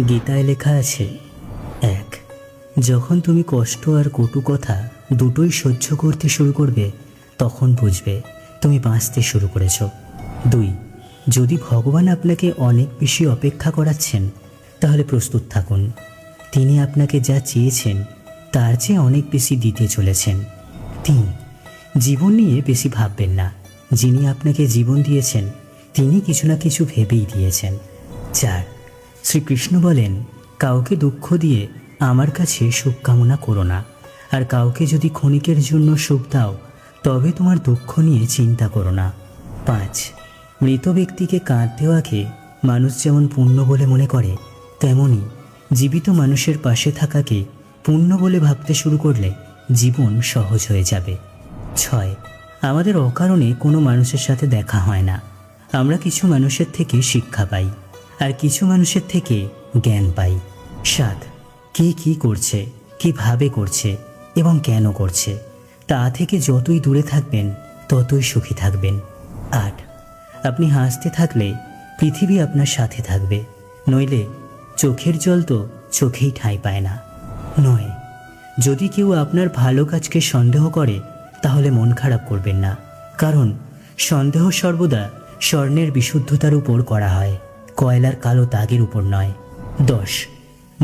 গীতায় লেখা আছে, 1. যখন তুমি কষ্ট আর কটু কথা দুটোই সহ্য করতে শুরু করবে, তখন বুঝবে তুমি বাঁচতে শুরু করেছ। 2. যদি ভগবান আপনাকে অনেক বেশি অপেক্ষা করাচ্ছেন, তাহলে প্রস্তুত থাকুন। তিনি আপনাকে যা চেয়েছেন তার চেয়ে অনেক বেশি দিতে চলেছেন। 3. জীবন নিয়ে বেশি ভাববেন না। যিনি আপনাকে জীবন দিয়েছেন তিনি কিছু না কিছু ভেবেই দিয়েছেন। 4. শ্রীকৃষ্ণ বলেন, কাউকে দুঃখ দিয়ে আমার কাছে সুখ কামনা করো না, আর কাউকে যদি ক্ষণিকের জন্য সুখ দাও তবে তোমার দুঃখ নিয়ে চিন্তা করো না। 5. মৃত ব্যক্তিকে কাঁদ দেওয়াকে মানুষ যেমন পুণ্য বলে মনে করে, তেমনি জীবিত মানুষের পাশে থাকাকে পুণ্য বলে ভাবতে শুরু করলে জীবন সহজ হয়ে যাবে। 6. আমাদের অকারণে কোনো মানুষের সাথে দেখা হয় না। আমরা কিছু মানুষের থেকে শিক্ষা পাই, আর কিছু মানুষের থেকে জ্ঞান পাই। 7. কে কী করছে, কীভাবে করছে এবং কেন করছে, তা থেকে যতই দূরে থাকবেন ততই সুখী থাকবেন। 8. আপনি হাসতে থাকলে পৃথিবী আপনার সাথে থাকবে, নইলে চোখের জল তো চোখেই ঠাঁই পায় না। 9. যদি কেউ আপনার ভালো কাজকে সন্দেহ করে তাহলে মন খারাপ করবেন না, কারণ সন্দেহ সর্বদা স্বর্ণের বিশুদ্ধতার উপর করা হয়, কয়লার কালো দাগের উপর নয়। 10.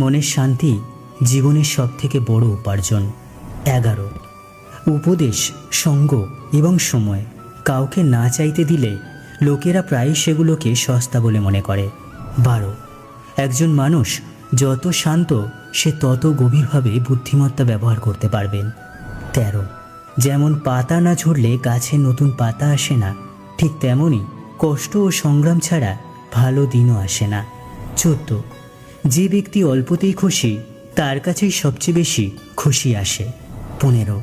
মনের শান্তি জীবনের সবথেকে বড় উপার্জন। 11. উপদেশ, সঙ্গ এবং সময় কাউকে না চাইতে দিলে লোকেরা প্রায়ই সেগুলোকে সস্তা বলে মনে করে। 12. একজন মানুষ যত শান্ত সে তত গভীরভাবে বুদ্ধিমত্তা ব্যবহার করতে পারবেন। 13. যেমন পাতা না ঝরলে গাছে নতুন পাতা আসে না, ঠিক তেমনই কষ্ট ও সংগ্রাম ছাড়া ভালো দিনও আসে না। 14. যে ব্যক্তি অল্পতেই খুশি তার কাছেই সবচেয়ে বেশি খুশি আসে। 15.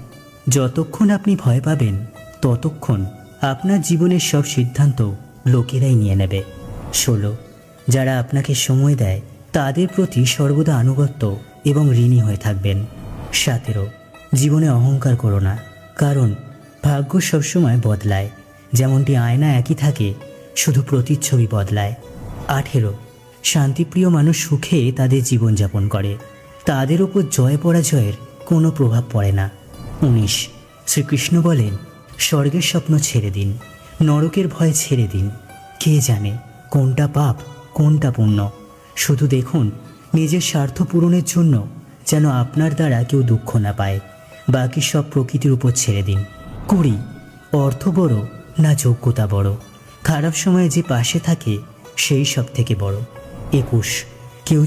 যতক্ষণ আপনি ভয় পাবেন ততক্ষণ আপনার জীবনের সব সিদ্ধান্ত লোকেরাই নিয়ে নেবে। 16. যারা আপনাকে সময় দেয় তাদের প্রতি সর্বদা আনুগত্য এবং ঋণী হয়ে থাকবেন। 17. জীবনে অহংকার করো না, কারণ ভাগ্য সবসময় বদলায়, যেমনটি আয়না একই থাকে, শুধু প্রতিচ্ছবি বদলায়। 18. শান্তিপ্রিয় মানুষ সুখে তাদের জীবনযাপন করে, তাদের ওপর জয় পরাজয়ের কোনো প্রভাব পড়ে না। 19. শ্রীকৃষ্ণ বলেন, স্বর্গের স্বপ্ন ছেড়ে দিন, নরকের ভয় ছেড়ে দিন। কে জানে কোনটা পাপ কোনটা পুণ্য। শুধু দেখুন নিজের স্বার্থ পূরণের জন্য যেন আপনার দ্বারা কেউ দুঃখ না পায়। বাকি সব প্রকৃতির উপর ছেড়ে দিন। 20. অর্থ বড় না যোগ্যতা বড়, খারাপ সময়ে যে পাশে থাকে সেই সব থেকে বড়। 21.